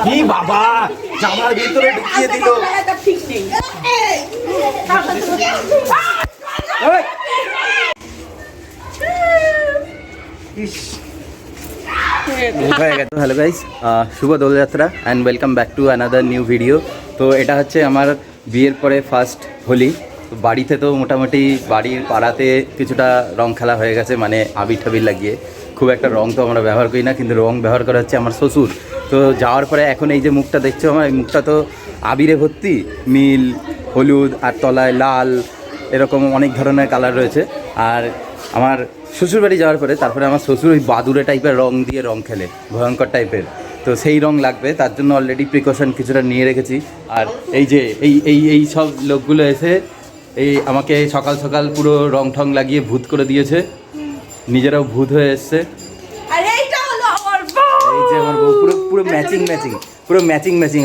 কি বাবা জামার ভিতরে ঢুকিয়ে দিল। হ্যালো গাইস, শুভ Doljatra and welcome back to another new video. তো এটা হচ্ছে আমার বিয়ের পরে ফার্স্ট হোলি। তো বাড়িতে তো মোটামুটি বাড়ির পাড়াতে কিছুটা রং খেলা হয়ে গেছে, মানে আবির ঠাবির লাগিয়ে। খুব একটা রং তো আমরা ব্যবহার করি না, কিন্তু রং ব্যবহার করা হচ্ছে আমার শ্বশুর। তো যাওয়ার পরে এখন এই যে মুখটা দেখছো আমার, এই মুখটা তো আবিরে ভর্তি, নীল, হলুদ আর তলায় লাল, এরকম অনেক ধরনের কালার রয়েছে। আর আমার শ্বশুরবাড়ি যাওয়ার পরে তারপরে আমার শ্বশুর ওই বাদুড়ে টাইপের রং দিয়ে রং খেলে, ভয়ঙ্কর টাইপের। তো সেই রং লাগবে, তার জন্য অলরেডি প্রিকশন কিছুটা নিয়ে রেখেছি। আর এই যে এই সব লোকগুলো এসে এই আমাকে সকাল সকাল পুরো রং ঠং লাগিয়ে ভূত করে দিয়েছে, নিজেরাও ভূত হয়ে এসছে। এই যে আমার বউ পুরো পুরো ম্যাচিং।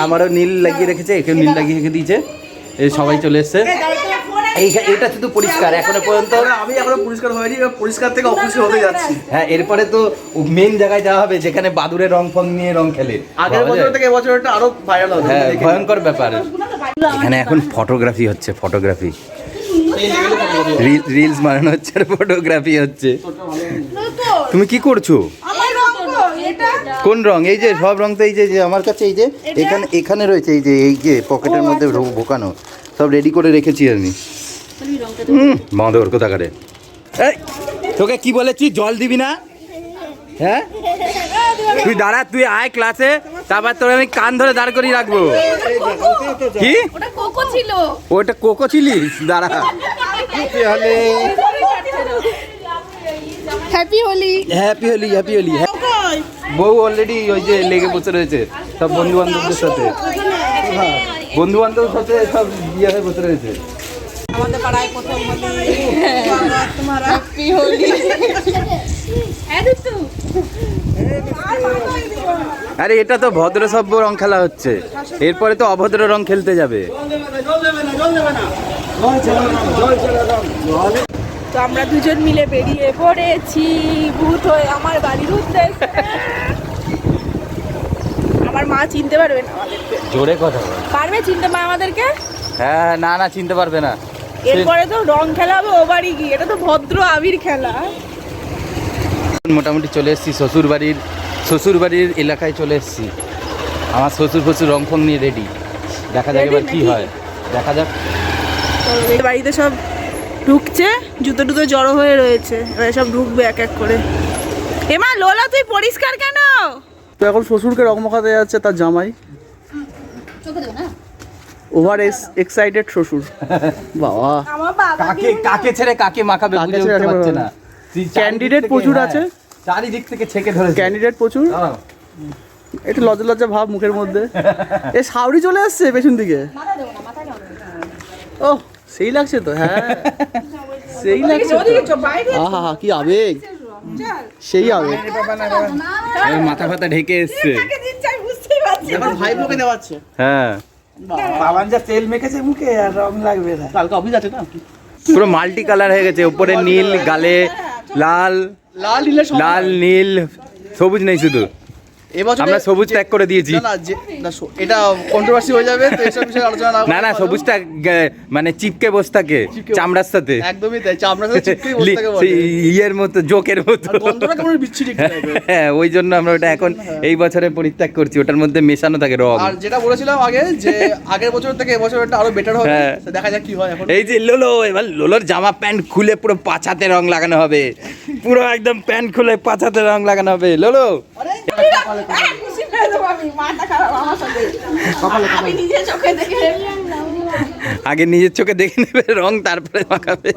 আমারও নীল লাগিয়ে রেখেছে, একেও নীল লাগিয়ে রেখে দিয়েছে। এই সবাই চলে এসছে। এটা শুধু পরিষ্কার এখনো পর্যন্ত, আমি এখনো পরিষ্কার হয়নি, পরিষ্কার থেকে অপরিষ্কার হতে যাচ্ছি। হ্যাঁ, এরপরে তো মেন জায়গায় যাওয়া হবে যেখানে বাদুড়ে রং ফং নিয়ে রং খেলে। আগের বছর থেকে এবছরটা আরো ভাইরাল হবে। হ্যাঁ, ভয়ঙ্কর ব্যাপার। এখানে এখন ফটোগ্রাফি হচ্ছে, রিলস বানানো হচ্ছে আর ফটোগ্রাফি হচ্ছে। তুমি কি করছো? কোন রং? এই যে সব রং তো এই যে আমার কাছে এই যে এখানে রয়েছে, এই যে পকেটের মধ্যে ঢোকানো, সব রেডি করে রেখেছি আমি। বাঁদর কোথাকারে। এই তোকে কি বলেছি জল দিবি না? হ্যাঁ, তুই দাঁড়া, তুই আয় ক্লাসে, তারপর তোর আমি কান ধরে দাঁড় করিয়ে রাখবো। কি ওটা কোকো ছিলিস? দাঁড়া। হ্যাপি হোলি। বউ অলরেডি ওই যে লেগে বসে রয়েছে সব বন্ধু বান্ধবদের সাথে, সব বিয়ে হয়ে বসে রয়েছে। আমাদের পাড়ায় প্রথম হ্যাপি হোলি। আরে এটা তো ভদ্র সভ্য রং খেলা হচ্ছে, এরপরে তো অভদ্র রং খেলতে যাবে। তো আমরা দুজন মিলে বেরিয়ে পড়েছি ভূত হয়ে আমার বাড়ির উদ্দেশ্যে। আমার মা চিনতে পারবে না আমাদেরকে। জোরে কথা বল। পারবে চিনতে মা আমাদেরকে? হ্যাঁ, না চিনতে পারবে না। এরপরে তো রং খেলা হবে ও বাড়ি গিয়ে, এটা তো ভদ্র আবির খেলা। মোটামুটি চলে এসেছি শ্বশুরবাড়ির এলাকায় চলে এসেছি। আমার শ্বশুর রং ফং নিয়ে রেডি। দেখা যাক এবার কি হয়, দেখা যাক। বাড়িতে সব ঢুকছে, জুতো টুতো জড়ো হয়ে রয়েছে, এবার সব ঢুকবে এক এক করে। এমা লোলা তুই পরিষ্কার কেন? তো এখন শ্বশুরকে রং মাখাতে যাচ্ছে তার জামাই। ওভার এক্সাইটেড শ্বশুর। বাবা, কাকে ছেড়ে কাকে মাখাবে বুঝে উঠতে পারছে না। ক্যান্ডিডেট প্রচুর আছে, চারিদিক থেকে ছেকে ধরেছে ক্যান্ডিডেট প্রচুর। একটু লজ্জা ভাব মুখের মধ্যে। এ সাউরি চলে আসছে পেছন দিকে। ও সেই লাগছে তো। হ্যাঁ, সেই লাগছে। আহা কি আবেগ, সেই আবেগ। মাথা ফাতা ঢেকে এসছে। ভাই মুখে দেওয়াচ্ছে। হ্যাঁ, বাবান যা তেল মেখেছে মুখে, আর রং লাগবে না। কালকে অফিস আছে না, পুরো মাল্টি কালার হয়ে গেছে। উপরে নীল, গালে লাল, নীল, সবুজ নেই শুধু। এবছর আমরা সবুজ ত্যাগ করে দিয়েছি। এটা কন্ট্রোভার্সি হয়ে যাবে, তো এইসব বিষয়ে আলোচনা না, সবুজটা মানে চিপকে বসে থাকে চামড়ার সাথে। একদমই তাই, চামড়ার সাথে চিপকেই বসে থাকে বলে। ইয়ের মতো, জোকের মতো। গন্ধটা কেমন বিচ্ছিরি টাইপের। হ্যাঁ, ওই জন্য আমরা ওটা এখন এই বছরে পরিত্যাগ করছি। ওটার মধ্যে মেশানো থাকে রং। আর যেটা বলেছিলাম আগে, যে আগের বছর থেকে এবছরটা আরো বেটার হবে, দেখা যাক কি হয় এখন। এই যে এবার লোলোর জামা প্যান্ট খুলে পুরো পাছাতে রং লাগানো হবে, পুরো একদম প্যান্ট খুলে পাছাতে রং লাগানো হবে। লোলো আগে নিজের চোখে দেখে নেবে রং, তারপরে মাখাবে।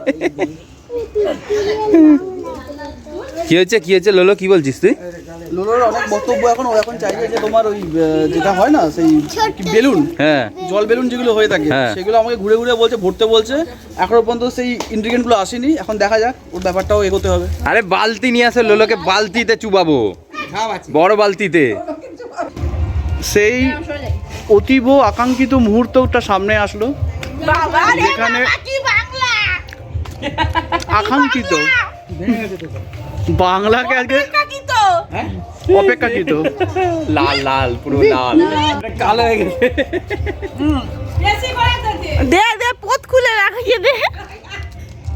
কি হয়েছে লোলো, কি বলছিস তুই? লোলোর অনেক বক্তব্য এখন। ও এখন চাইছে যে তোমার ওই যেটা হয় না সেই বেলুন, হ্যাঁ, জল বেলুন যেগুলো হয়ে থাকে, সেগুলো আমাকে ঘুরে বলছে ভরতে বলছে। এখনো পর্যন্ত সেই ইনগ্রিডিয়েন্ট গুলো আসেনি, এখন দেখা যাক, ওর ব্যাপারটাও এগোতে হবে। আরে বালতি নিয়ে আসে, লোলোকে বালতিতে চুবাবো, বড় বালতিতে। সেই অতীব আকাঙ্ক্ষিত মুহূর্তটা সামনে আসলো, যেখানে আকাঙ্ক্ষিত বাংলাকে আজকে অপেক্ষাকৃত লাল লাল পুরো লাল কালো হয়ে গেছে। দে দে পথ খুলে রাখিয়ে দে।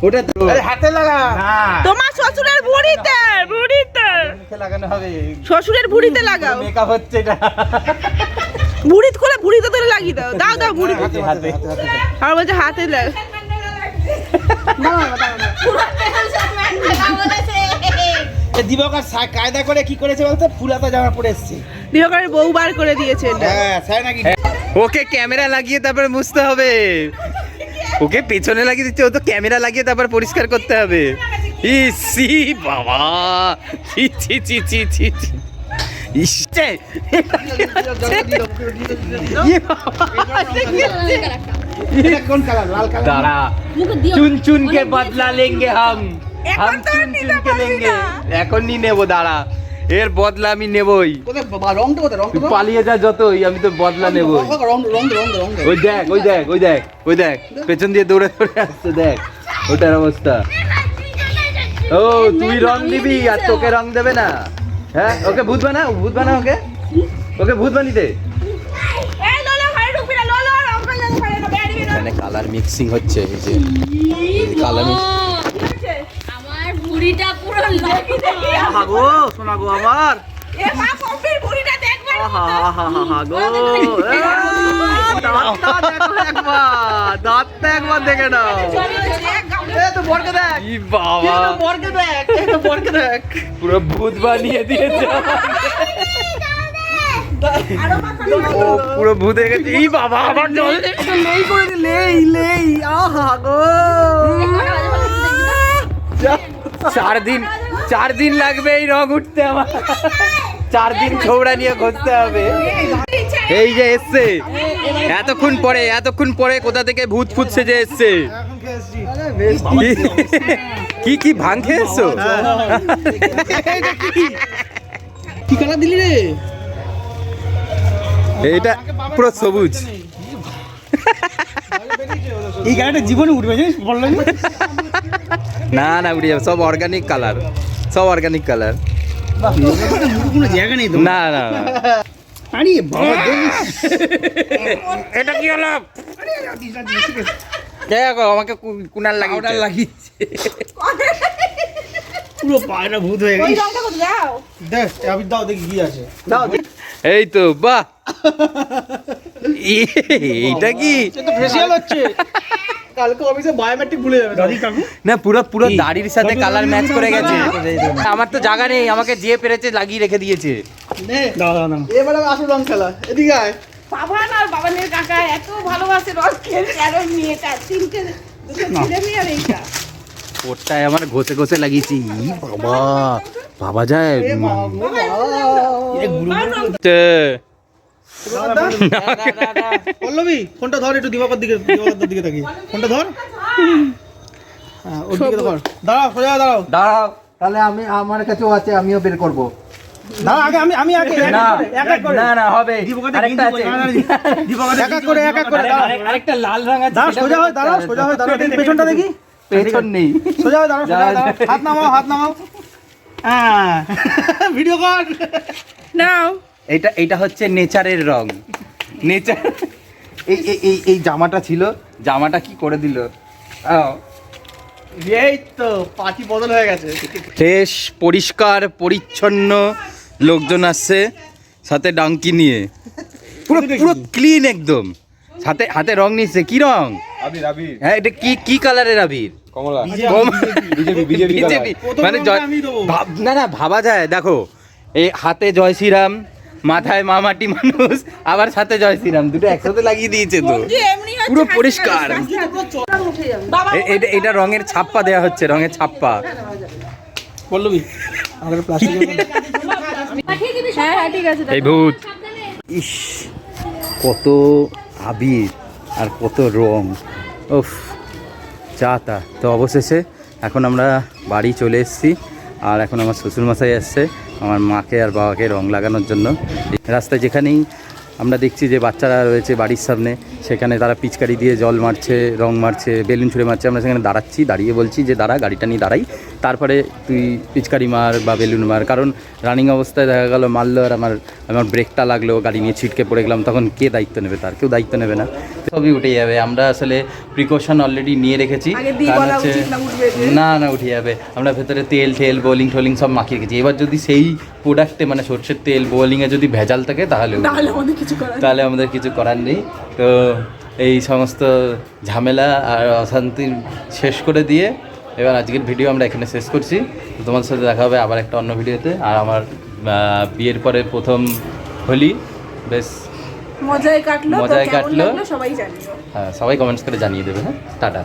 ওটা তো হাতে লাগা তোমার শ্বশুরের ভুঁড়িতে ভুঁড়িতে লাগানো হবে, শ্বশুরের ভুঁড়িতে লাগাও। মেকআপ হচ্ছে এটা। ভুঁড়িত করে ভুঁড়িতে ধরে লাগিয়ে দাও। দাও দাও ভুঁড়িতে। হাতে আর বলছে হাতে লাগ। দিবাকর কায়দা করে কি করেছে বলতে ফুলাতা জামা পরে এসছে। দিবাকরের বউ বার করে দিয়েছে এটা। হ্যাঁ স্যার নাকি ওকে ক্যামেরা লাগিয়ে তারপরে মুছতে হবে, ওকে পেছনে লাগিয়ে দিচ্ছে, ও তো ক্যামেরা লাগিয়ে তারপর পরিষ্কার করতে হবে। ইসি বাবা, ছি ছি ছি ছি ছি ছি। ইসছে কোন কালার? লাল কালার। দাঁড়া, চুন চুন কে বদলা লেঙ্গে হাম এখন তো চুন নিতে চুন কে পারি লেঙ্গে। না। এখন নি নেবো, দাঁড়া, এর বদলা আমি নেবই। কোথায় রংটা কোথায়? রংটা তুই পালিয়ে যা যতই, আমি তো বদলা নেবই। রং রং রং রং ওই দেখ ওই দেখ ওই দেখ ওই দেখ, পেছন দিয়ে দৌড়ে দৌড়ে আসছে, দেখ ওটার অবস্থা। ও তুই রং দিবি আর তোকে রং দেবে না? হ্যাঁ, ওকে ভূত বানা, ভূত বানা, ওকে ওকে ভূত বানিয়ে দে। এই লোলো ঘরে ঢুকবি না, লোলো রং করে যেতে পারে না, বেয়ারি বেরো। এখানে কালার মিক্সিং হচ্ছে, এই যে কালার আমার ভুঁড়িটা পুরো লাগিয়ে দেখি। গো শোনা গো আমার। এ মা পম্পির ভুঁড়িটা দেখবে। গো দাঁতটা একবার দেখে নাও। তো বরকে দেখ, ই বাবা, বরকে দেখ, তো বরকে দেখ। পুরো ভূত বানিয়ে দিয়েছে। ও পুরো ভূত হয়ে গেছে। ই বাবা, আবার জল লেই করে দি, লেই লেই। আহা গো 4 দিন লাগবে এই রং উঠতে আমার। 4 দিন ছৌড়া নিয়ে ঘষতে হবে। এই যে এসছে এতক্ষণ পরে কোথা থেকে ভূত ফুট সেজে এসছে। কি কি ভাঙ খেয়েছো? কি কালার দিলি রে? এইটা পুরো সবুজ। এই গাড়িটা জীবনে উঠবে জানিস, বললাম না না, উড়ে যাবে, সব অর্গানিক কালার, সব অর্গানিক কালার। কোনো জায়গা নেই তো। না না না, আরে বাবা এটা কি হলো? দেখো আমাকে কুনাল লাগিয়েছে। পুরো পায়রা ভূত হয়ে ওই গেছে। রংটা কোথায় দাও? দেখ আমি দাও দেখি কি আছে। দাও এই তো বাহ, এইটা কি? সে তো ফেসিয়াল হচ্ছে। কালকে অফিসে বায়োমেট্রিক ভুলে যাবে দাদি কাকু। না পুরো পুরো দাড়ির সাথে কালার ম্যাচ করে গেছে। আমার তো জায়গা নেই, আমাকে যে পেরেছে লাগিয়ে রেখে দিয়েছে। নে দাও দাও দাও। এবারে আসল রং খেলা, এদিকে আয়। বাবান আর বাবানের কাকা এত ভালোবাসে রস খেলছে, আর ওই মেয়েটা তিনটে দুটো ছেলে মেয়ে আর এইটা। ওটাই আমার ঘষে ঘষে লাগিয়েছি। ই বাবা, বাবা যায়। পল্লবী ফোনটা ধর একটু, দিবাকর দিকে তাকিয়ে ফোনটা ধর। হ্যাঁ ওর দিকে ধর। দাঁড়াও, সোজা দাঁড়াও। দাঁড়াও, তাহলে আমি, আমার কাছেও আছে, আমিও বের করবো। দাঁড়াও আগে, আমি আগে না এক এক করে। না না, হবে। দিবাকর আরেকটা আছে। এক এক করে, এক এক করে দাঁড়াও। আরেকটা লাল রং আছে। দাঁড়াও, সোজা হয়ে দাঁড়াও, সোজা হয়ে দাঁড়াও। দেখি পেছনটা দেখি। পেছন নেই। সোজা হয়ে দাঁড়াও, সোজা হয়ে দাঁড়াও। হাত নামাও, হাত নামাও। হ্যাঁ ভিডিও কর। নাও এইটা হচ্ছে নেচারের রং। নেচার। এই জামাটা ছিল, জামাটা কি করে দিল। এই তো পার্টি বদল হয়ে গেছে। ফ্রেশ পরিষ্কার পরিচ্ছন্ন লোকজন আসছে, সাথে ডাঙ্কি নিয়ে, পুরো পুরো ক্লিন একদম। সাথে হাতে রং নিচ্ছে। কি রং? আবির আবির হ্যাঁ, এটা কি কি কালারের আবির? কমলা বিজেপি। মানে না না, ভাবা যায়। দেখো, এই হাতে জয় শ্রীরাম, মাথায় মামাটি মানুষ, আবার সাথে জয় শ্রীরাম, দুটো একসাথে লাগিয়ে দিয়েছে তো, এমনি হচ্ছে, পুরো পরিষ্কার। বাবা এটা রঙের ছাপ্পা দেওয়া হচ্ছে, রঙের ছাপ্পা। পল্লবী আমাদের প্লাস্টিক পাঠিয়ে দিবি। হ্যাঁ হ্যাঁ ঠিক আছে। এই ভূত, ইস কত আবির আর কত রং, উফ যা তা। তো অবশেষে এখন আমরা বাড়ি চলে এসেছি, আর এখন আমার শ্বশুরমশাই আসছে আমার মাকে আর বাবাকে রং লাগানোর জন্য। রাস্তায় যেখানেই আমরা দেখছি যে বাচ্চারা রয়েছে বাড়ির সামনে, সেখানে তারা পিচকারি দিয়ে জল মারছে, রং মারছে, বেলুন ছুঁড়ে মারছে। আমরা সেখানে দাঁড়াচ্ছি, দাঁড়িয়ে বলছি যে দাঁড়া, গাড়িটা নিয়ে দাঁড়াই, তারপরে তুই পিচকারি মার বা বেলুন মার, কারণ রানিং অবস্থায় দেখা গেল মারলো আর আমার ব্রেকটা লাগলো, গাড়ি নিয়ে ছিটকে পড়ে গেলাম, তখন কে দায়িত্ব নেবে? তার কেউ দায়িত্ব নেবে না, সবই উঠে যাবে। আমরা আসলে প্রিকশন অলরেডি নিয়ে রেখেছি, কারণ হচ্ছে না উঠে যাবে। আমরা ভেতরে তেল বোলিং সব মাখিয়ে রেখেছি। এবার যদি সেই প্রোডাক্টে মানে সর্ষের তেল বোলিংয়ে যদি ভেজাল থাকে তাহলে আমাদের কিছু করার নেই। তো এই সমস্ত ঝামেলা আর অশান্তি শেষ করে দিয়ে এবার আজকের ভিডিও আমরা এখানে শেষ করছি। তো তোমার সাথে দেখা হবে আবার একটা অন্য ভিডিওতে। আর আমার বিয়ের পরে প্রথম হোলি বেশ মজায় কাটলো, সবাই জানিও। সবাই জানিও। হ্যাঁ, সবাই কমেন্টস করে জানিয়ে দেবে। হ্যাঁ, টাটা।